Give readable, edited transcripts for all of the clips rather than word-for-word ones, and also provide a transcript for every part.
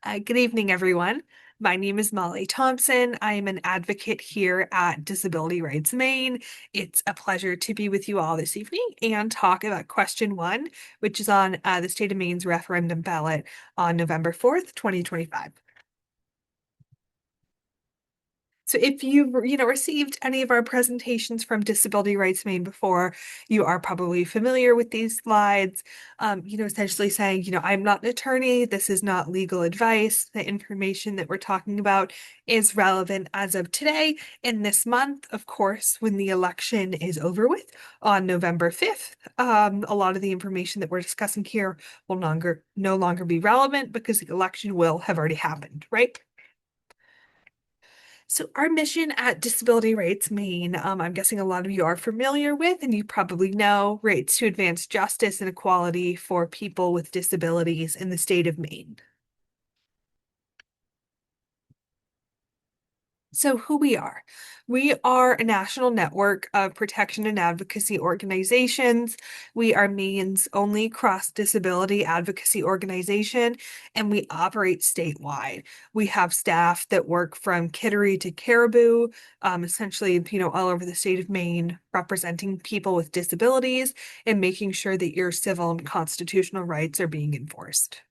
Good evening, everyone. My name is Molly Thompson. I am an advocate here at Disability Rights Maine. It's a pleasure to be with you all this evening and talk about question one, which is on the state of Maine's referendum ballot on November 4th, 2025. So if you've received any of our presentations from Disability Rights Maine before, you are probably familiar with these slides, essentially saying, I'm not an attorney, this is not legal advice. The information that we're talking about is relevant as of today in this month. Of course, when the election is over with on November 5th, a lot of the information that we're discussing here will no longer be relevant because the election will have already happened, right? So our mission at Disability Rights Maine, I'm guessing a lot of you are familiar with, and you probably know, rates to advance justice and equality for people with disabilities in the state of Maine. So who we are. We are a national network of protection and advocacy organizations. We are Maine's only cross-disability advocacy organization, and we operate statewide. We have staff that work from Kittery to Caribou, essentially, all over the state of Maine, representing people with disabilities and making sure that your civil and constitutional rights are being enforced.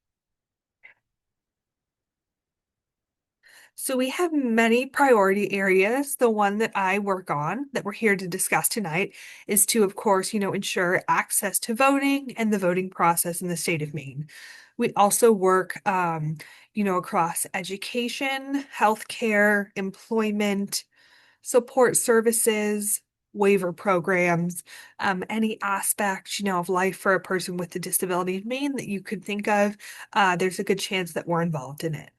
So we have many priority areas. The one that I work on that we're here to discuss tonight is to, of course, ensure access to voting and the voting process in the state of Maine. We also work, across education, healthcare, employment, support services, waiver programs, any aspect, of life for a person with a disability in Maine that you could think of, there's a good chance that we're involved in it.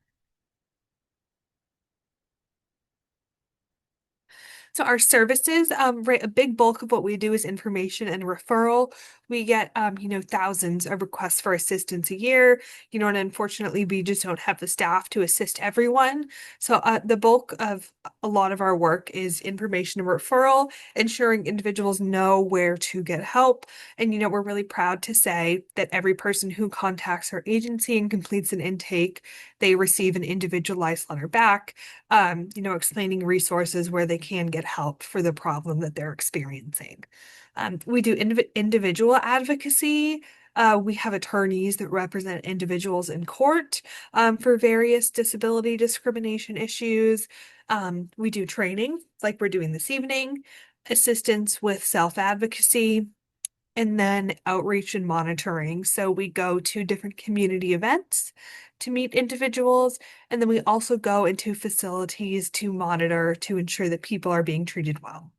So our services, right, a big bulk of what we do is information and referral. We get, thousands of requests for assistance a year, and unfortunately, we just don't have the staff to assist everyone. So the bulk of a lot of our work is information and referral, ensuring individuals know where to get help. And, we're really proud to say that every person who contacts our agency and completes an intake, they receive an individualized letter back, explaining resources where they can get help for the problem that they're experiencing. We do individual advocacy. We have attorneys that represent individuals in court for various disability discrimination issues. We do training, like we're doing this evening, assistance with self-advocacy, and then outreach and monitoring. So we go to different community events to meet individuals, and then we also go into facilities to monitor to ensure that people are being treated well.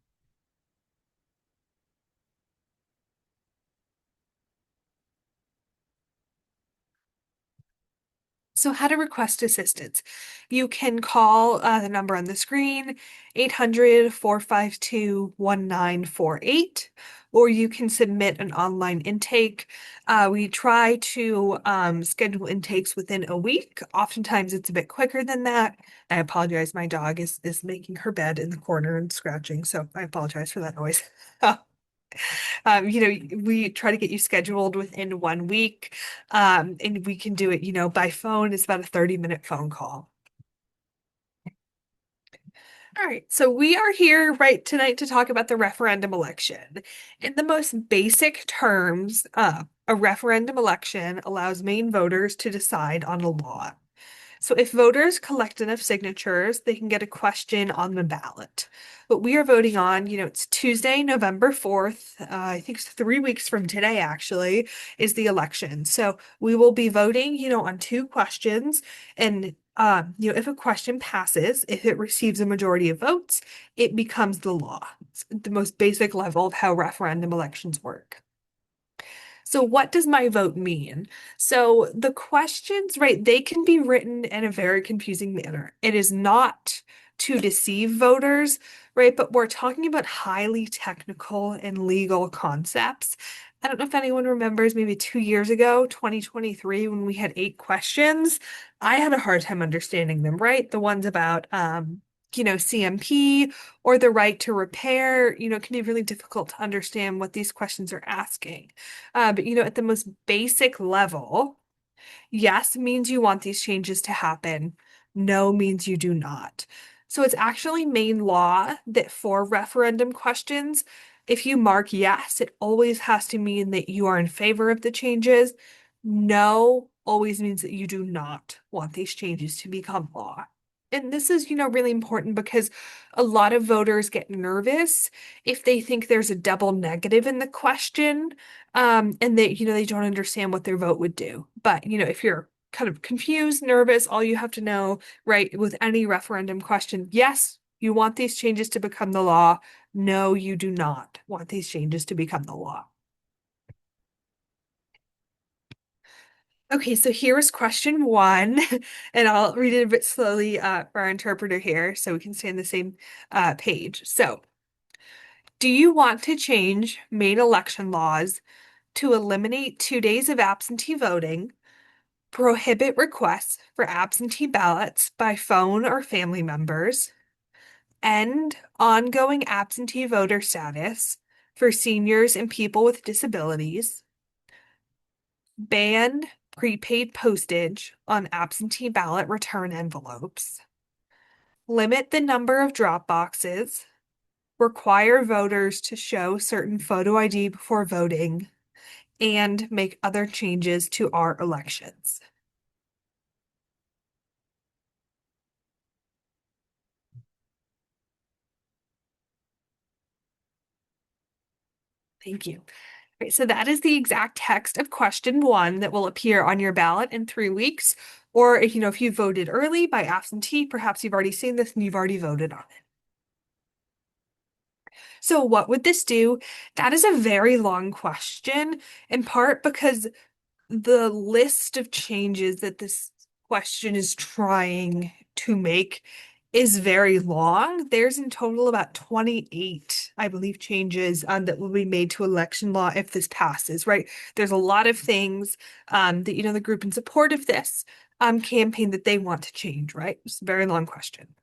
So how to request assistance. You can call the number on the screen, 800-452-1948, or you can submit an online intake. We try to schedule intakes within a week. Oftentimes it's a bit quicker than that. I apologize, my dog is making her bed in the corner and scratching, so I apologize for that noise. We try to get you scheduled within 1 week, and we can do it, by phone. It's about a 30-minute phone call. All right, so we are here right tonight to talk about the referendum election. In the most basic terms, a referendum election allows Maine voters to decide on a law. So if voters collect enough signatures, they can get a question on the ballot. What we are voting on, it's Tuesday, November 4th. I think it's 3 weeks from today, actually, is the election. So we will be voting, on two questions. And, if a question passes, if it receives a majority of votes, it becomes the law. It's the most basic level of how referendum elections work. So what does my vote mean? So the questions, right, they can be written in a very confusing manner. It is not to deceive voters, right? But we're talking about highly technical and legal concepts. I don't know if anyone remembers maybe 2 years ago, 2023, when we had 8 questions. I had a hard time understanding them, right? The ones about CMP or the right to repair, it can be really difficult to understand what these questions are asking. But at the most basic level, Yes means you want these changes to happen. No means you do not. So it's actually Maine law that for referendum questions, if you mark yes, it always has to mean that you are in favor of the changes. No always means that you do not want these changes to become law. And this is, really important because a lot of voters get nervous if they think there's a double negative in the question, and they don't understand what their vote would do. But, if you're kind of confused, nervous, all you have to know, right, with any referendum question, yes, you want these changes to become the law. No, you do not want these changes to become the law. Okay, so here is question one, and I'll read it a bit slowly for our interpreter here so we can stay on the same page. So, do you want to change Maine election laws to eliminate 2 days of absentee voting, prohibit requests for absentee ballots by phone or family members, end ongoing absentee voter status for seniors and people with disabilities, ban prepaid postage on absentee ballot return envelopes, limit the number of drop boxes, require voters to show certain photo ID before voting, and make other changes to our elections. Thank you. Right, so that is the exact text of question one that will appear on your ballot in 3 weeks. Or if you voted early by absentee, perhaps you've already seen this and you've already voted on it. So what would this do? That is a very long question, in part because the list of changes that this question is trying to make is very long. There's in total about 28, I believe, changes that will be made to election law if this passes, right? There's a lot of things that, the group in support of this campaign that they want to change, right? It's a very long question.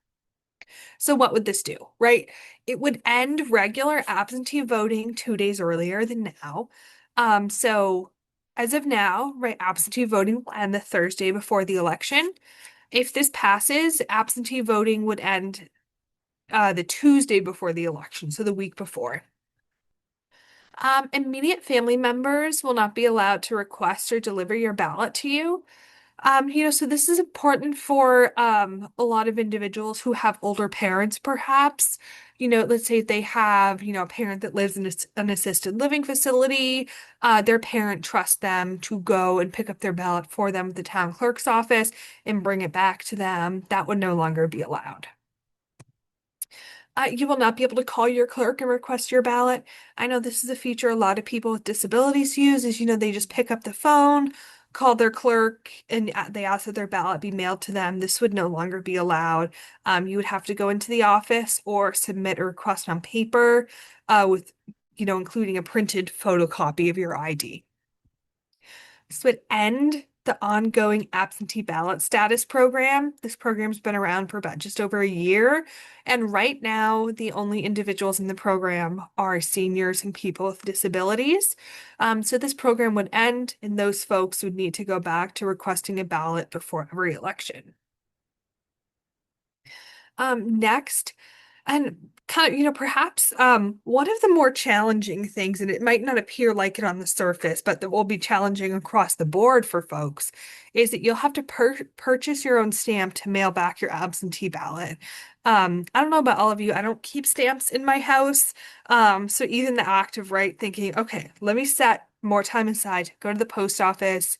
So what would this do, right? It would end regular absentee voting 2 days earlier than now. So as of now, right, absentee voting will end the Thursday before the election. If this passes, absentee voting would end the Tuesday before the election, so the week before. Immediate family members will not be allowed to request or deliver your ballot to you. So this is important for a lot of individuals who have older parents, perhaps. Let's say they have, a parent that lives in an assisted living facility. Their parent trusts them to go and pick up their ballot for them at the town clerk's office and bring it back to them. That would no longer be allowed. You will not be able to call your clerk and request your ballot. I know this is a feature a lot of people with disabilities use is, they just pick up the phone, call their clerk, and they ask that their ballot be mailed to them. This would no longer be allowed. You would have to go into the office or submit a request on paper with, including a printed photocopy of your ID. This would end the ongoing absentee ballot status program. This program's been around for about just over a year. And right now, the only individuals in the program are seniors and people with disabilities. So this program would end, and those folks would need to go back to requesting a ballot before every election. Next, and kind of, perhaps one of the more challenging things, and it might not appear like it on the surface, but that will be challenging across the board for folks, is that you'll have to purchase your own stamp to mail back your absentee ballot. I don't know about all of you, I don't keep stamps in my house. So even the act of thinking, okay, let me set more time aside, go to the post office,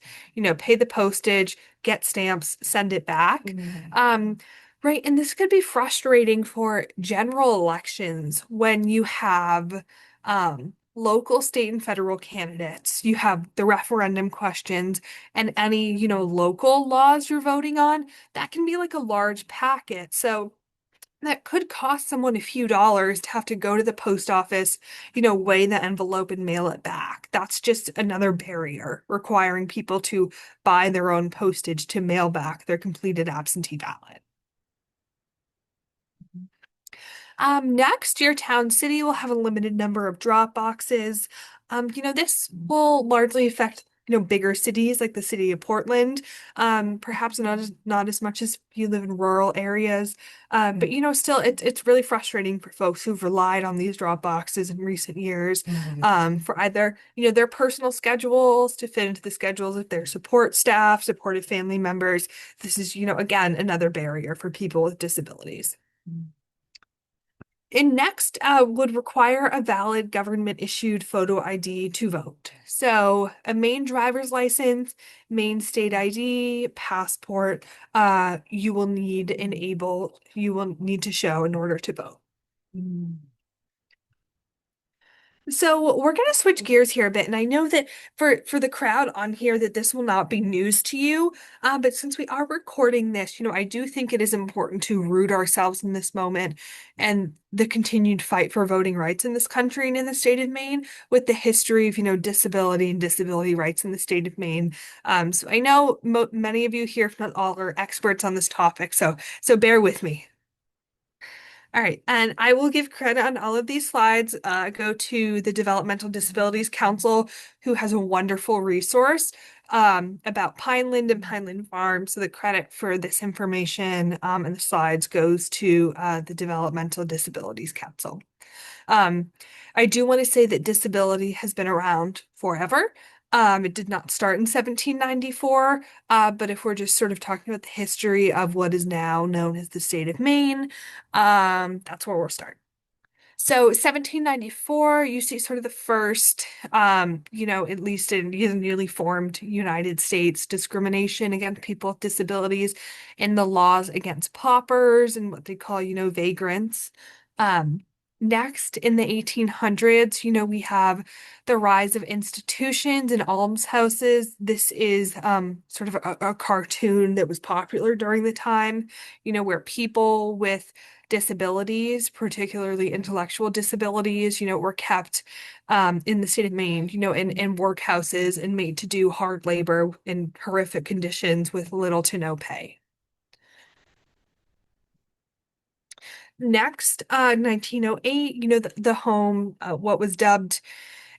pay the postage, get stamps, send it back. Right, and this could be frustrating for general elections when you have local, state, and federal candidates. You have the referendum questions and any, local laws you're voting on. That can be like a large packet. So that could cost someone a few dollars to have to go to the post office, weigh the envelope and mail it back. That's just another barrier requiring people to buy their own postage to mail back their completed absentee ballot. Next, your town city will have a limited number of drop boxes. This will largely affect bigger cities like the city of Portland. Perhaps not as much as if you live in rural areas. But still it's really frustrating for folks who've relied on these drop boxes in recent years, for either, their personal schedules to fit into the schedules of their support staff, supportive family members. This is, again, another barrier for people with disabilities. And next, would require a valid government issued photo ID to vote. So a Maine driver's license, Maine state ID, passport, you will need to show in order to vote. So we're going to switch gears here a bit, and I know that for the crowd on here that this will not be news to you, but since we are recording this, I do think it is important to root ourselves in this moment and the continued fight for voting rights in this country and in the state of Maine, with the history of disability and disability rights in the state of Maine. So I know many of you here, if not all, are experts on this topic, so bear with me. All right, and I will give credit on all of these slides. Go to the Developmental Disabilities Council, who has a wonderful resource about Pineland and Pineland Farm. So the credit for this information and the slides goes to the Developmental Disabilities Council. Um, I do want to say that disability has been around forever. It did not start in 1794, but if we're just sort of talking about the history of what is now known as the state of Maine, that's where we'll start. So 1794, you see sort of the first, at least in the newly formed United States, discrimination against people with disabilities in the laws against paupers and what they call, vagrants. Um, Next, in the 1800s, we have the rise of institutions and almshouses. This is sort of a cartoon that was popular during the time, where people with disabilities, particularly intellectual disabilities, were kept in the state of Maine, in workhouses and made to do hard labor in horrific conditions with little to no pay. Next, 1908, the home, what was dubbed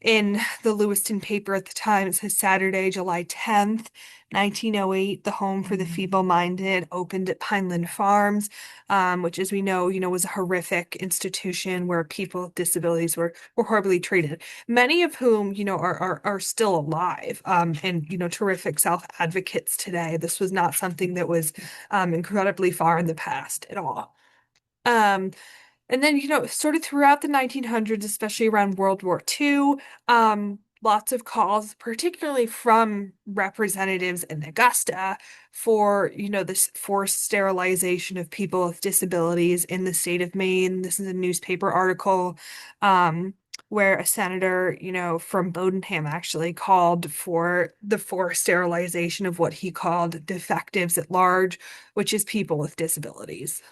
in the Lewiston paper at the time, it says Saturday, July 10th, 1908, the home for the feeble-minded opened at Pineland Farms, which, as we know, was a horrific institution where people with disabilities were horribly treated. Many of whom, are still alive, and, terrific self-advocates today. This was not something that was incredibly far in the past at all. Um, and then, sort of throughout the 1900s, especially around World War II, lots of calls, particularly from representatives in Augusta, for, this forced sterilization of people with disabilities in the state of Maine. This is a newspaper article, where a senator, from Bodenham actually called for the forced sterilization of what he called defectives at large, which is people with disabilities.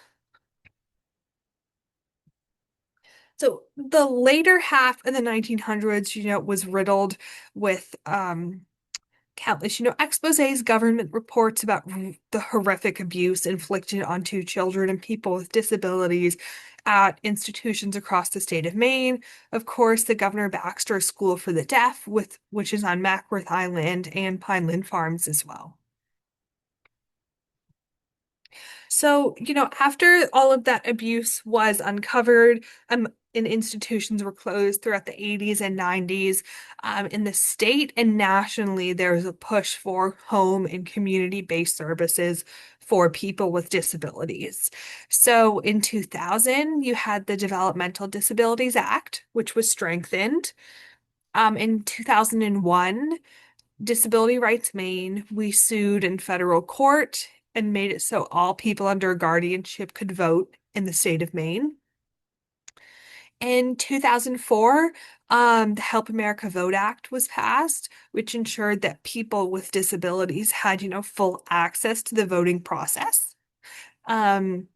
So the later half of the 1900s, was riddled with countless, exposés, government reports about the horrific abuse inflicted onto children and people with disabilities at institutions across the state of Maine. Of course, the Governor Baxter School for the Deaf, which is on Mackworth Island and Pineland Farms as well. So, after all of that abuse was uncovered, and institutions were closed throughout the 80s and 90s, in the state and nationally, there was a push for home and community-based services for people with disabilities. So in 2000, you had the Developmental Disabilities Act, which was strengthened. In 2001, Disability Rights Maine, we sued in federal court and made it so all people under guardianship could vote in the state of Maine. In 2004, the Help America Vote Act was passed, which ensured that people with disabilities had, full access to the voting process. Um,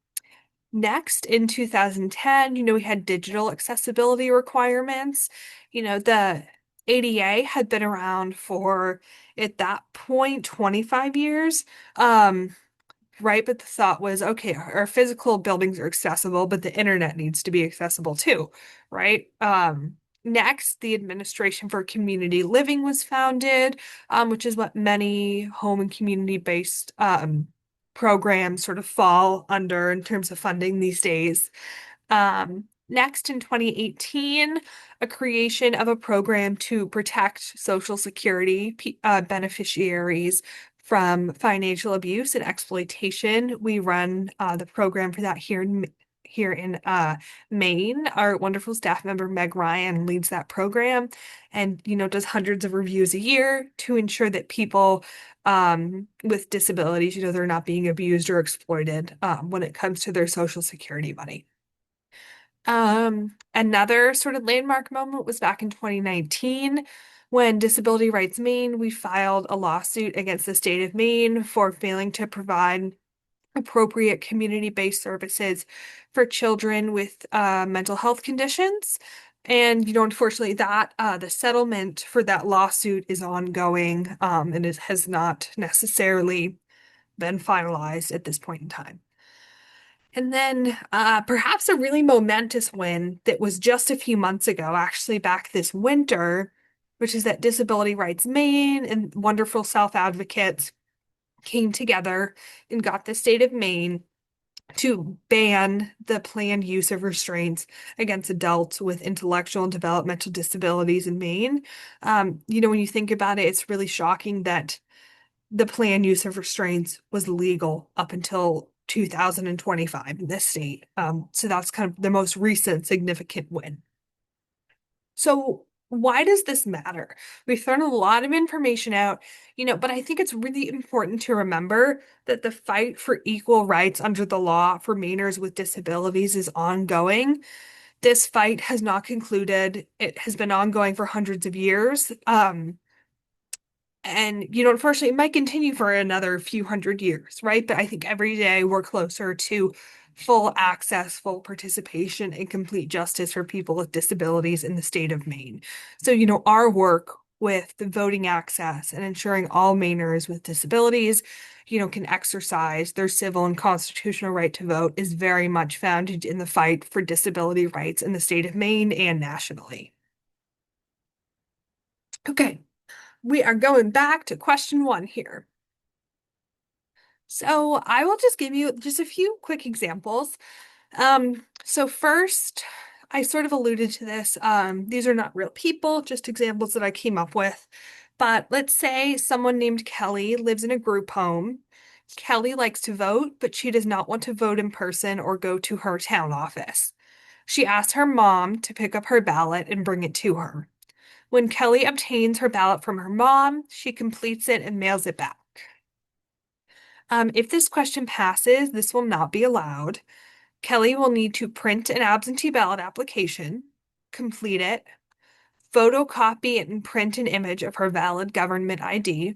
Next, in 2010, we had digital accessibility requirements. The ADA had been around for, at that point, 25 years. Right, but the thought was, okay, our physical buildings are accessible, but the internet needs to be accessible too, right? Next, the Administration for Community Living was founded, which is what many home and community-based programs sort of fall under in terms of funding these days. Next, in 2018, a creation of a program to protect Social Security beneficiaries from financial abuse and exploitation. We run the program for that here in Maine. Our wonderful staff member Meg Ryan leads that program, and does hundreds of reviews a year to ensure that people with disabilities, they're not being abused or exploited when it comes to their Social Security money. Another sort of landmark moment was back in 2019 when Disability Rights Maine, we filed a lawsuit against the state of Maine for failing to provide appropriate community-based services for children with mental health conditions. And, unfortunately, that the settlement for that lawsuit is ongoing, and it has not necessarily been finalized at this point in time. And then perhaps a really momentous win that was just a few months ago, actually back this winter, which is that Disability Rights Maine and wonderful self-advocates came together and got the state of Maine to ban the planned use of restraints against adults with intellectual and developmental disabilities in Maine. When you think about it, it's really shocking that the planned use of restraints was legal up until 2025 in this state. So that's kind of the most recent significant win. So why does this matter? We've thrown a lot of information out, but I think it's really important to remember that the fight for equal rights under the law for Mainers with disabilities is ongoing. This fight has not concluded. It has been ongoing for hundreds of years. And, unfortunately, it might continue for another few hundred years, right? But I think every day we're closer to full access, full participation, and complete justice for people with disabilities in the state of Maine. So, our work with the voting access and ensuring all Mainers with disabilities, can exercise their civil and constitutional right to vote is very much founded in the fight for disability rights in the state of Maine and nationally. Okay. We are going back to question one here. So I will just give you just a few quick examples. So first, I sort of alluded to this. These are not real people, just examples that I came up with. But let's say someone named Kelly lives in a group home. Kelly likes to vote, but she does not want to vote in person or go to her town office. She asks her mom to pick up her ballot and bring it to her. When Kelly obtains her ballot from her mom, she completes it and mails it back. If this question passes, this will not be allowed. Kelly will need to print an absentee ballot application, complete it, photocopy and print an image of her valid government ID,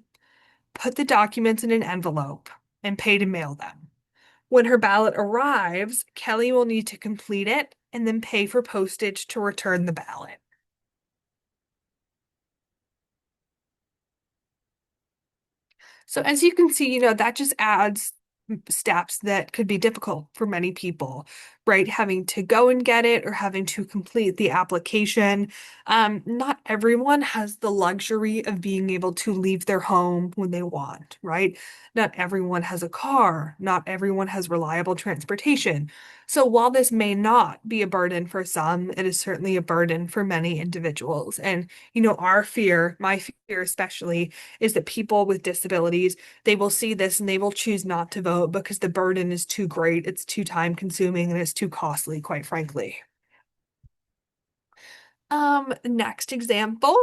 put the documents in an envelope, and pay to mail them. When her ballot arrives, Kelly will need to complete it and then pay for postage to return the ballot. So as you can see, that just adds steps that could be difficult for many people, right? Having to go and get it or having to complete the application. Not everyone has the luxury of being able to leave their home when they want, right? Not everyone has a car. Not everyone has reliable transportation. So while this may not be a burden for some, it is certainly a burden for many individuals. And, our fear, my fear especially, is that people with disabilities, they will see this and they will choose not to vote because the burden is too great, it's too time consuming, and it's too costly, quite frankly. Next example.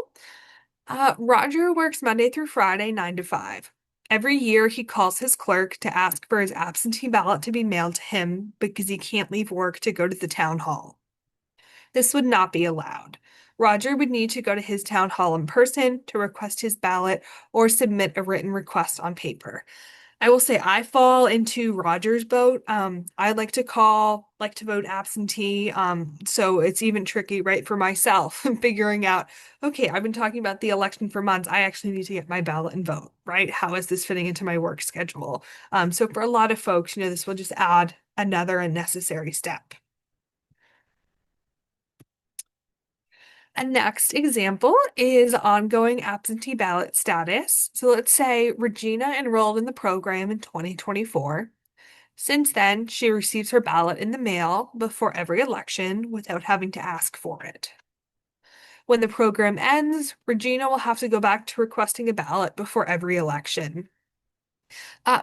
Roger works Monday through Friday, 9 to 5. Every year, he calls his clerk to ask for his absentee ballot to be mailed to him because he can't leave work to go to the town hall. This would not be allowed. Roger would need to go to his town hall in person to request his ballot or submit a written request on paper. I will say I fall into Roger's boat. I like to vote absentee. So it's even tricky, right, for myself figuring out, okay, I've been talking about the election for months. I actually need to get my ballot and vote, right? How is this fitting into my work schedule? So for a lot of folks, this will just add another unnecessary step. A next example is ongoing absentee ballot status. So let's say Regina enrolled in the program in 2024. Since then, she receives her ballot in the mail before every election without having to ask for it. When the program ends, Regina will have to go back to requesting a ballot before every election.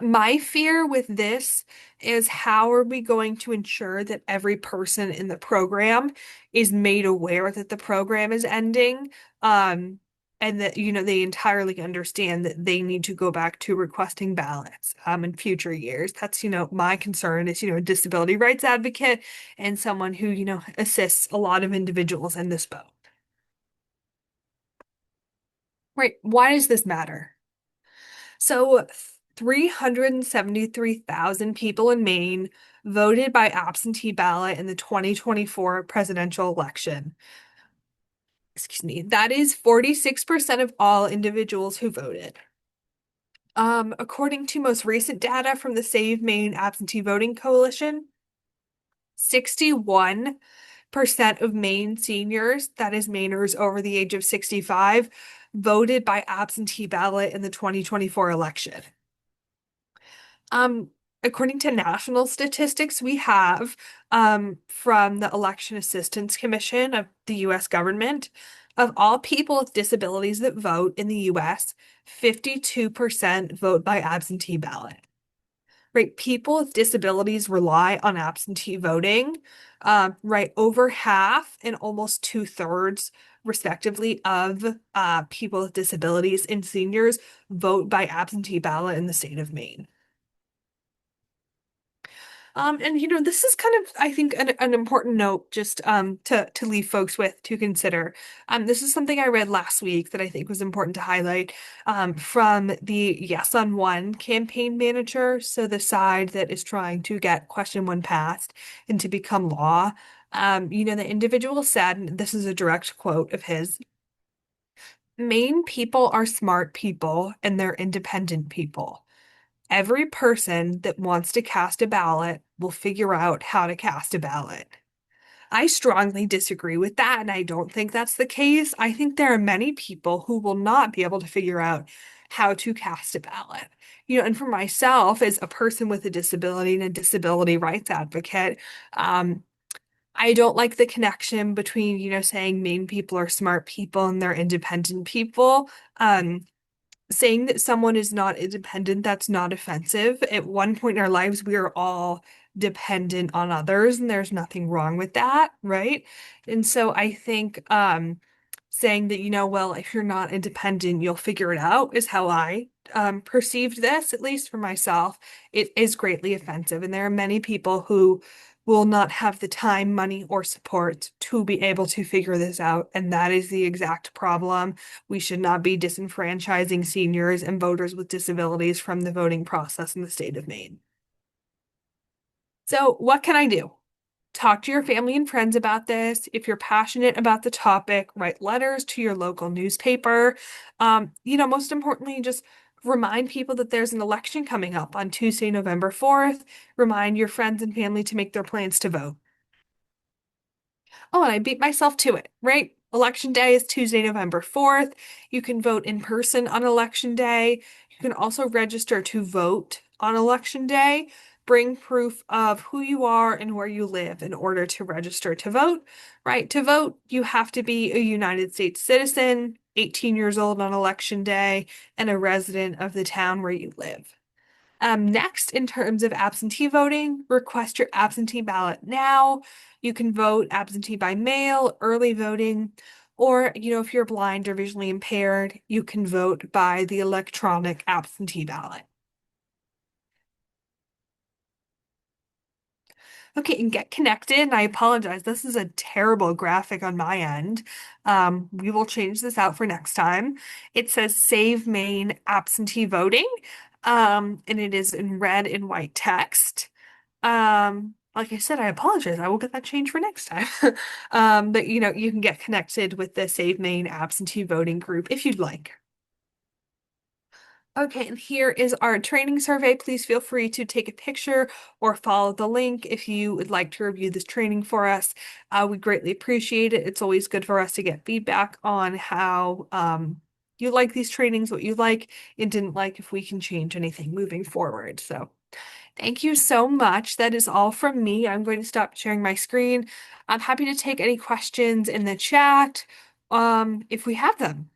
My fear with this is how are we going to ensure that every person in the program is made aware that the program is ending, and that, they entirely understand that they need to go back to requesting ballots, in future years. That's, my concern is, a disability rights advocate and someone who, assists a lot of individuals in this boat. Right. Why does this matter? So, 373,000 people in Maine voted by absentee ballot in the 2024 presidential election. Excuse me. That is 46% of all individuals who voted. According to most recent data from the Save Maine Absentee Voting Coalition, 61% of Maine seniors, that is Mainers over the age of 65, voted by absentee ballot in the 2024 election. Um, According to national statistics we have from the Election Assistance Commission of the US government, of all people with disabilities that vote in the US, 52% vote by absentee ballot. Right, people with disabilities rely on absentee voting. Right, over half and almost two-thirds, respectively, of people with disabilities and seniors vote by absentee ballot in the state of Maine. And this is kind of, I think, an important note just to leave folks with to consider. This is something I read last week that I think was important to highlight from the Yes on One campaign manager, so the side that is trying to get question one passed and to become law. The individual said, and this is a direct quote of his, Maine people are smart people and they're independent people. Every person that wants to cast a ballot will figure out how to cast a ballot. I strongly disagree with that, and I don't think that's the case. I think there are many people who will not be able to figure out how to cast a ballot. And for myself, as a person with a disability and a disability rights advocate, I don't like the connection between, saying Maine people are smart people and they're independent people. Saying that someone is not independent, that's not offensive. At one point in our lives, we are all dependent on others, and there's nothing wrong with that, right? And so I think saying that, well, if you're not independent, you'll figure it out is how I perceived this, at least for myself. It is greatly offensive. And there are many people who will not have the time, money, or support to be able to figure this out. And that is the exact problem. We should not be disenfranchising seniors and voters with disabilities from the voting process in the state of Maine. So, what can I do? Talk to your family and friends about this. If you're passionate about the topic, write letters to your local newspaper. Most importantly, just remind people that there's an election coming up on Tuesday, November 4th. Remind your friends and family to make their plans to vote. Oh, and I beat myself to it, right? Election day is Tuesday, November 4th. You can vote in person on election day. You can also register to vote on election day. Bring proof of who you are and where you live in order to register to vote, right? To vote, you have to be a United States citizen, 18 years old on election day, and a resident of the town where you live. Next, in terms of absentee voting, request your absentee ballot now. You can vote absentee by mail, early voting, or, if you're blind or visually impaired, you can vote by the electronic absentee ballot. Okay, and get connected. And I apologize. This is a terrible graphic on my end. We will change this out for next time. It says Save Maine Absentee Voting, and it is in red and white text. Like I said, I apologize. I will get that changed for next time. But you can get connected with the Save Maine Absentee Voting group if you'd like. Okay, and here is our training survey. Please feel free to take a picture or follow the link if you would like to review this training for us. We greatly appreciate it. It's always good for us to get feedback on how you like these trainings, what you like and didn't like, if we can change anything moving forward. So thank you so much. That is all from me. I'm going to stop sharing my screen. I'm happy to take any questions in the chat if we have them.